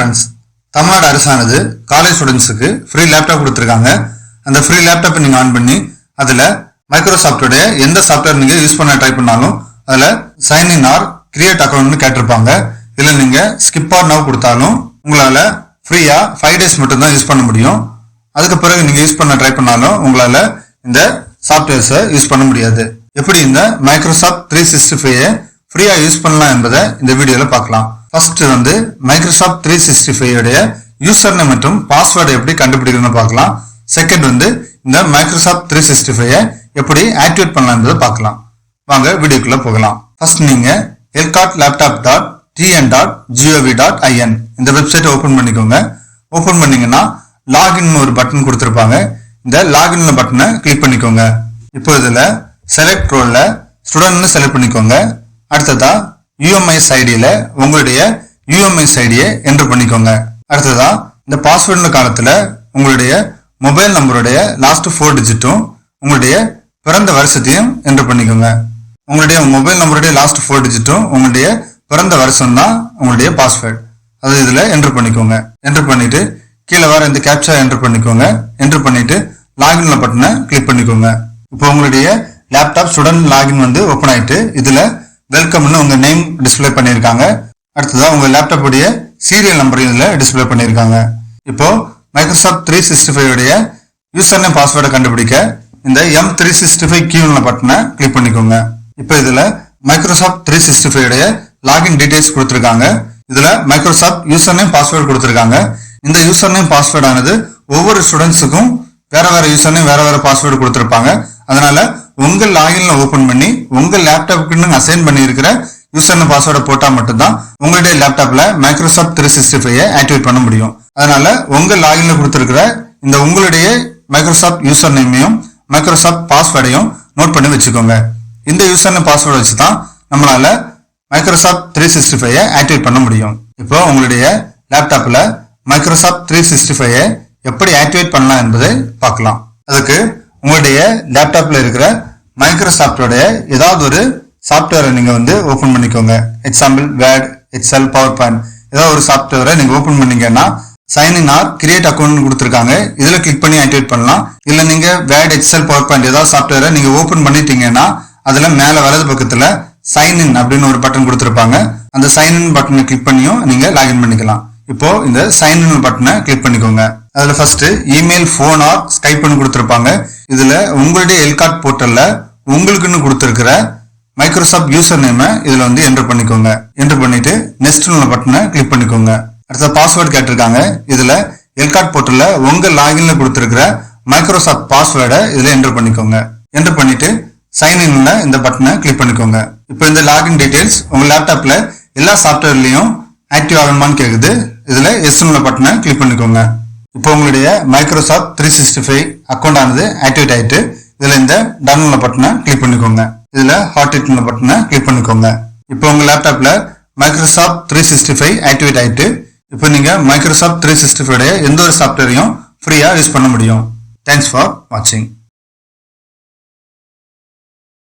Friends, Tamil Nadu அரசானது college ஸ்டூடெண்ட்ஸுக்கு free laptop கொடுத்துருக்காங்க. அந்த ஃப்ரீ லேப்டாப்பை நீங்கள் ஆன் பண்ணி அதில் மைக்ரோசாஃப்டோடைய எந்த சாஃப்ட்வேர் நீங்கள் யூஸ் பண்ண ட்ரை பண்ணாலும் அதில் சைன்இன் ஆர் கிரியேட் அக்கௌண்ட்னு கேட்டிருப்பாங்க. இதில் நீங்கள் ஸ்கிப் ஆர் நவ் கொடுத்தாலும் உங்களால் ஃப்ரீயாக 5 days மட்டும்தான் யூஸ் பண்ண முடியும். அதுக்கு பிறகு நீங்கள் யூஸ் பண்ண ட்ரை பண்ணாலும் உங்களால் இந்த சாஃப்ட்வேர்ஸை யூஸ் பண்ண முடியாது. எப்படி இந்த மைக்ரோசாஃப்ட் 365 ஃப்ரீயாக யூஸ் பண்ணலாம் என்பதை இந்த வீடியோவில் பார்க்கலாம். ஃபர்ஸ்ட் வந்து மைக்ரோசாஃப்ட் 365 உடைய யூசர் நேம் மற்றும் பாஸ்வேர்டை எப்படி கண்டுபிடிக்கணும்னு பார்க்கலாம். செகண்ட் வந்து இந்த மைக்ரோசாஃப்ட் 365 எப்படி ஆக்டிவேட் பண்ணலாம் என்பதை பார்க்கலாம். வாங்க வீடியோக்குள்ள போகலாம். ஃபர்ஸ்ட் நீங்க elcott.tn.gov.in இந்த வெப்சைட்டை ஓபன் பண்ணிக்கோங்க. ஓபன் பண்ணீங்கன்னா லாகின் ஒரு பட்டன் கொடுத்திருப்பாங்க. இந்த லாகின் பட்டனை கிளிக் பண்ணிக்கோங்க. இப்போ இதுல செலக்ட் ரோல்ல ஸ்டூடெண்ட்னு செலக்ட் பண்ணிக்கோங்க. அடுத்ததா UMIS ஐடியில உங்களுடைய UMIS ஐடியை என்டர் பண்ணிக்கோங்க. அடுத்ததா இந்த பாஸ்வேர்டு காலத்துல உங்களுடைய மொபைல் நம்பருடைய லாஸ்ட் 4 டிஜிட்டும் உங்களுடைய பிறந்த வருஷத்தையும் என்டர் பண்ணிக்கோங்க. உங்களுடைய மொபைல் நம்பருடைய லாஸ்ட் 4 டிஜிட்டும் உங்களுடைய பிறந்த வருஷம் தான் உங்களுடைய பாஸ்வேர்டு. அது இதுல என்டர் பண்ணிக்கோங்க. என்டர் பண்ணிட்டு கீழே வர இந்த கேப்சா என்டர் பண்ணிக்கோங்க. என்டர் பண்ணிட்டு லாகின்ல பட்டனை கிளிக் பண்ணிக்கோங்க. இப்போ உங்களுடைய லேப்டாப் ஸ்டூடெண்ட் லாகின் வந்து ஓப்பன் ஆயிட்டு இதுல வெல்கம்னு உங்க நேம் டிஸ்பிளே பண்ணியிருக்காங்க. அடுத்ததா உங்க லேப்டாப் உடைய சீரியல் நம்பரையும் இதுல டிஸ்பிளே பண்ணியிருக்காங்க. இப்போ மைக்ரோசாஃப்ட் 365 உடைய யூசர் நேம் பாஸ்வேர்டை கண்டுபிடிக்க இந்த M365 கீழ் பட்டனை கிளிக் பண்ணிக்கோங்க. இப்போ இதுல மைக்ரோசாஃப்ட் 365 உடைய லாகின் டீடைல்ஸ் கொடுத்திருக்காங்க. இதுல மைக்ரோசாஃப்ட் யூசர் நேம் பாஸ்வேர்டு கொடுத்திருக்காங்க. இந்த யூசர் நேம் பாஸ்வேர்டு ஆனது ஒவ்வொரு ஸ்டூடெண்ட்ஸுக்கும் வேற வேற யூசர் நேம் வேற வேற பாஸ்வேர்டு கொடுத்திருப்பாங்க. அதனால உங்க லாகின்ல ஓபன் பண்ணி உங்க லேப்டாப்புக்கு அசைன் பண்ணி இருக்கிற யூசர் நேம் பாஸ்வேர்டை போட்டா மட்டும்தான் உங்களுடைய லேப்டாப்ல மைக்ரோசாஃப்ட் 365 ஆக்டிவேட் பண்ண முடியும். அதனால உங்க லாகின்ல கொடுத்திருக்கிற இந்த உங்களுடைய மைக்ரோசாஃப்ட் யூசர் நேமையும் மைக்ரோசாஃப்ட் பாஸ்வேர்டையும் நோட் பண்ணி வச்சுக்கோங்க. இந்த யூசர் நேம் பாஸ்வேர்டு வச்சு தான் நம்மளால மைக்ரோசாஃப்ட் 365 ஆக்டிவேட் பண்ண முடியும். இப்போ உங்களுடைய லேப்டாப்ல மைக்ரோசாஃப்ட் 365 எப்படி ஆக்டிவேட் பண்ணலாம் என்பதை பார்க்கலாம். அதுக்கு உங்களுடைய லேப்டாப்ல இருக்கிற மைக்ரோசாஃப்டோடைய ஏதாவது ஒரு சாஃப்ட்வேரை நீங்க வந்து ஓபன் பண்ணிக்கோங்க. Example Word, Excel, PowerPoint ஏதாவது ஒரு சாஃப்ட்வேரை நீங்க ஓபன் பண்ணீங்கன்னா சைன்இன் ஆர் கிரியேட் அக்கௌண்ட் கொடுத்துருக்காங்க. இதுல கிளிக் பண்ணி ஆக்டிவேட் பண்ணலாம். இல்ல நீங்க வேர்ட், எக்ஸல், பவர் பாயிண்ட் ஏதாவது சாஃப்ட்வேரை நீங்க ஓபன் பண்ணிட்டீங்கன்னா அதுல மேல வலது பக்கத்துல சைன்இன் அப்படின்னு ஒரு பட்டன் கொடுத்திருப்பாங்க. அந்த சைன்இன் பட்டனை கிளிக் பண்ணியும் நீங்க லாகின் பண்ணிக்கலாம். இப்போ இந்த சைன்இன் பட்டனை கிளிக் பண்ணிக்கோங்க. அதுல ஃபர்ஸ்ட் இமெயில், போன் ஆர் ஸ்கைப்னு கொடுத்திருப்பாங்க. இதுல உங்களுடைய எல்காட் போர்ட்டல்ல உங்களுக்குன்னு கொடுத்திருக்கிற மைக்ரோசாஃப்ட் யூசர் நேமை இதுல வந்து என்டர் பண்ணிக்கோங்க. என்டர் பண்ணிட்டு நெக்ஸ்ட் பட்டனை கிளிக் பண்ணிக்கோங்க. அடுத்த பாஸ்வேர்டு கேட்டிருக்காங்க. இதுல எல்காட் போர்ட்டல்ல உங்க லாகின்ல கொடுத்திருக்கிற மைக்ரோசாஃப்ட் பாஸ்வேர்டை இதுல என்டர் பண்ணிக்கோங்க. என்டர் பண்ணிட்டு சைன் இன்ல இந்த பட்டனை கிளிக் பண்ணிக்கோங்க. இப்போ இந்த லாகின் டீடைல்ஸ் உங்க லேப்டாப்ல எல்லா சாஃப்ட்வேர்லயும் ஆக்டிவ் ஆகணுமான்னு கேக்குது. இதுல எஸ் பட்டனை கிளிக் பண்ணிக்கோங்க. இப்போ உங்களுடைய மைக்ரோசாஃப்ட் 365 அக்கௌண்ட் ஆனது ஆக்டிவேட் ஆயிட்டு இதுல இந்த டன் பட்டனை கிளிக் பண்ணிக்கோங்க. இதுல ஹார்ட் இட் பட்டனை கிளிக் பண்ணிக்கோங்க. இப்போ உங்க லேப்டாப்ல மைக்ரோசாஃப்ட் 365 ஆக்டிவேட் ஆயிட்டு இப்போ நீங்க மைக்ரோசாஃப்ட் 365 எந்த ஒரு சாஃப்ட்வேரையும் ஃப்ரீயா யூஸ் பண்ண முடியும். தேங்க்ஸ் ஃபார் வாட்சிங்.